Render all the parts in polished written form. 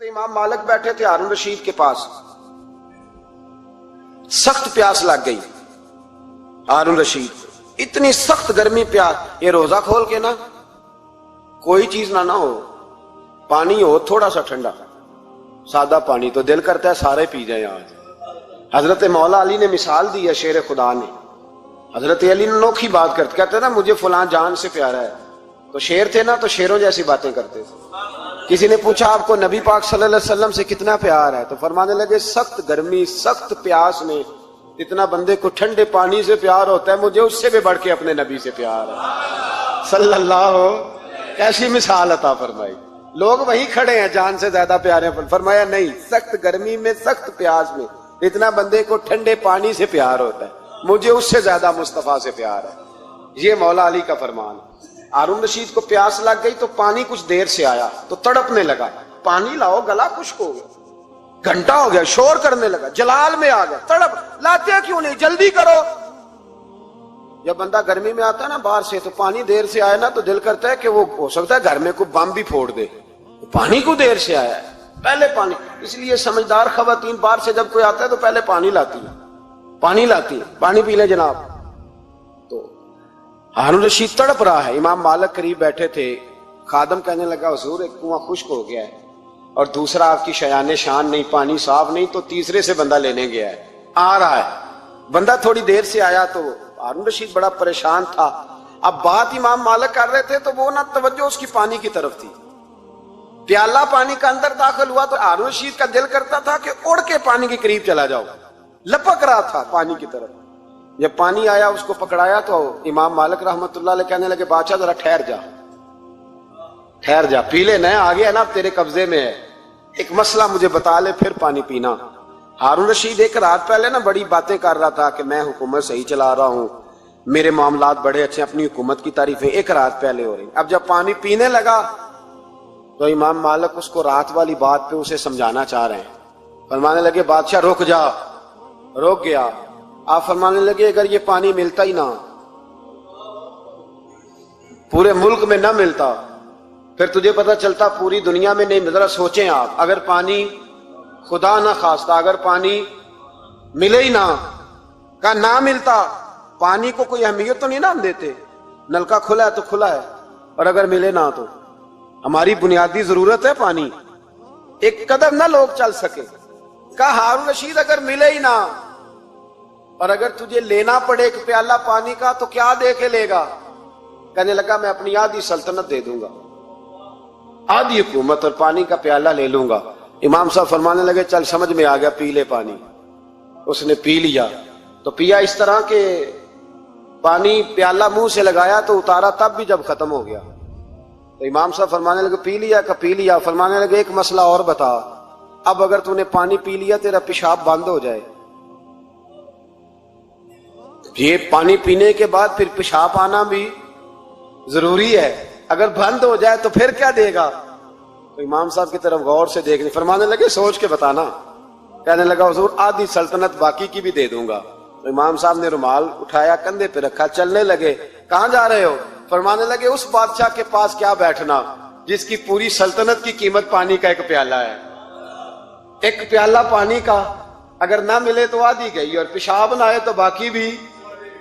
امام مالک بیٹھے تھے ہارون رشید کے پاس، سخت پیاس لگ گئی ہارون رشید، اتنی سخت گرمی پیاس، یہ روزہ کھول کے نا کوئی چیز نہ ہو، پانی ہو تھوڑا سا ٹھنڈا سادہ پانی تو دل کرتا ہے سارے پی جائیں آج۔ حضرت مولا علی نے مثال دی ہے، شیر خدا نے، حضرت علی نے انوکھی بات کرتے، کہتے نا مجھے فلاں جان سے پیارا ہے، تو شیر تھے نا تو شیروں جیسی باتیں کرتے تھے۔ کسی نے پوچھا آپ کو نبی پاک صلی اللہ علیہ وسلم سے کتنا پیار ہے، تو فرمانے لگے سخت گرمی سخت پیاس میں اتنا بندے کو ٹھنڈے پانی سے پیار ہوتا ہے، مجھے اس سے بھی بڑھ کے اپنے نبی سے پیار ہے صلی اللہ۔ کیسی مثال عطا فرمائی، لوگ وہیں کھڑے ہیں جان سے زیادہ پیارے ہیں، فرمایا نہیں، سخت گرمی میں سخت پیاس میں اتنا بندے کو ٹھنڈے پانی سے پیار ہوتا ہے، مجھے اس سے زیادہ مصطفیٰ سے پیار ہے۔ یہ مولا علی کا فرمان۔ ہارون رشید کو پیاس لگ گئی تو پانی کچھ دیر سے آیا تو تڑپنے لگا، پانی لاؤ گلا خشک ہو گیا، گھنٹہ ہو گیا، شور کرنے لگا، جلال میں آ گیا، تڑپ، لاتے کیوں نہیں، جلدی کرو۔ جب بندہ گرمی میں آتا ہے نا باہر سے تو پانی دیر سے آیا نا تو دل کرتا ہے کہ وہ ہو سکتا ہے گھر میں کوئی بم بھی پھوڑ دے، پانی کو دیر سے آیا ہے، پہلے پانی۔ اس لیے سمجھدار خواتین باہر سے جب کوئی آتا ہے تو پہلے پانی لاتی ہے، پانی پی لیں جناب۔ تو ہارون رشید تڑپ رہا ہے، امام مالک قریب بیٹھے تھے، خادم کہنے لگا حضور ایک کنواں خشک ہو گیا ہے اور دوسرا آپ کی شایان شان نہیں، پانی صاف نہیں، تو تیسرے سے بندہ لینے گیا ہے، آ رہا ہے۔ بندہ تھوڑی دیر سے آیا تو ہارون رشید بڑا پریشان تھا۔ اب بات امام مالک کر رہے تھے تو وہ نہ توجہ اس کی پانی کی طرف تھی، پیالہ پانی کا اندر داخل ہوا تو ہارون رشید کا دل کرتا تھا کہ اڑ کے پانی کے قریب چلا جاؤ، لپک رہا تھا پانی کی طرف۔ جب پانی آیا اس کو پکڑایا تو امام مالک رحمت اللہ علیہ کہنے لگے بادشاہ ذرا ٹھہر جا، پی لے، نئے آگے ہے نا تیرے قبضے میں ہے، ایک مسئلہ مجھے بتا لے پھر پانی پینا۔ ہارون رشید ایک رات پہلے نا بڑی باتیں کر رہا تھا کہ میں حکومت صحیح چلا رہا ہوں، میرے معاملات بڑے اچھے، اپنی حکومت کی تعریفیں ایک رات پہلے ہو رہی۔ اب جب پانی پینے لگا تو امام مالک اس کو رات والی بات پہ اسے سمجھانا چاہ رہے ہیں، فرمانے لگے بادشاہ رک جا، رک گیا۔ آپ فرمانے لگے اگر یہ پانی ملتا ہی نہ، پورے ملک میں نہ ملتا، پھر تجھے پتہ چلتا پوری دنیا میں نہیں۔ ذرا سوچیں آپ، اگر پانی خدا نہ خواستہ اگر پانی ملے ہی نہ، کہا نہ ملتا، پانی کو کوئی اہمیت تو نہیں نا ہم دیتے، نلکا کھلا ہے تو کھلا ہے، اور اگر ملے نہ تو ہماری بنیادی ضرورت ہے پانی، ایک قدم نہ لوگ چل سکے۔ کہا ہارون رشید اگر ملے ہی نہ اور اگر تجھے لینا پڑے ایک پیالہ پانی کا تو کیا دے کے لے گا؟ کہنے لگا میں اپنی آدھی سلطنت دے دوں گا، آدھی حکومت اور پانی کا پیالہ لے لوں گا۔ امام صاحب فرمانے لگے چل سمجھ میں آ گیا، پی لے پانی۔ اس نے پی لیا تو پیا اس طرح کہ پانی پیالہ منہ سے لگایا تو اتارا تب بھی جب ختم ہو گیا تو امام صاحب فرمانے لگے پی لیا کہ پی لیا؟ فرمانے لگے ایک مسئلہ اور بتا، اب اگر تو نے پانی پی لیا تیرا پیشاب بند ہو جائے، یہ پانی پینے کے بعد پھر پیشاب آنا بھی ضروری ہے، اگر بند ہو جائے تو پھر کیا دے گا؟ تو امام صاحب کی طرف غور سے دیکھنے، فرمانے لگے سوچ کے بتانا۔ کہنے لگا حضور آدھی سلطنت باقی کی بھی دے دوں گا۔ تو امام صاحب نے رومال اٹھایا کندھے پہ رکھا، چلنے لگے۔ کہاں جا رہے ہو؟ فرمانے لگے اس بادشاہ کے پاس کیا بیٹھنا جس کی پوری سلطنت کی قیمت پانی کا ایک پیالہ ہے، ایک پیالہ پانی کا اگر نہ ملے تو آدھی گئی اور پیشاب نہ آئے تو باقی بھی۔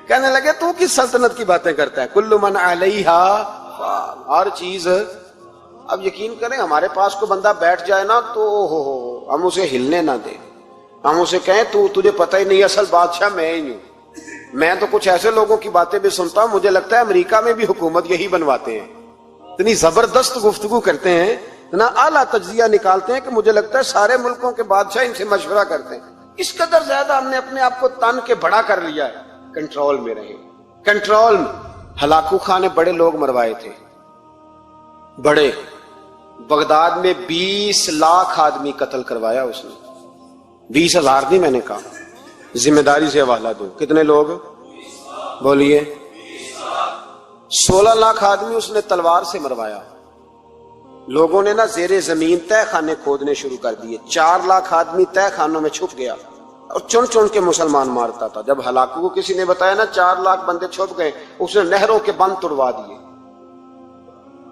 کہنے لگے تو کس سلطنت کی باتیں کرتا ہے، کل من علیہا فان، ہر چیز۔ اب یقین کریں ہمارے پاس کو بندہ بیٹھ جائے نا تو ہم اسے ہلنے نہ دیں، ہم اسے کہیں تو تجھے پتہ ہی نہیں اصل بادشاہ میں ہی ہوں۔ میں تو کچھ ایسے لوگوں کی باتیں بھی سنتا ہوں، مجھے لگتا ہے امریکہ میں بھی حکومت یہی بنواتے ہیں، اتنی زبردست گفتگو کرتے ہیں، اتنا اعلیٰ تجزیہ نکالتے ہیں کہ مجھے لگتا ہے سارے ملکوں کے بادشاہ ان سے مشورہ کرتے ہیں۔ اس قدر زیادہ ہم نے اپنے آپ کو تن کے بڑا کر لیا ہے، کنٹرول میں رہے، کنٹرول میں۔ ہلاکو خان نے بڑے لوگ مروائے تھے، بڑے، بغداد میں 20 لاکھ آدمی قتل کروایا اس نے، 20,000 نہیں، میں نے کہا ذمہ داری سے حوالہ دو، کتنے لوگ بولیے؟ 16 لاکھ آدمی اس نے تلوار سے مروایا۔ لوگوں نے نا زیر زمین تہ خانے کھودنے شروع کر دیے، 4 لاکھ آدمی تہ خانوں میں چھپ گیا اور چن چن کے مسلمان مارتا تھا۔ جب ہلاکو کو کسی نے بتایا نا 4 لاکھ بندے چھپ گئے، اس نے نہروں کے بند توڑوا دیے،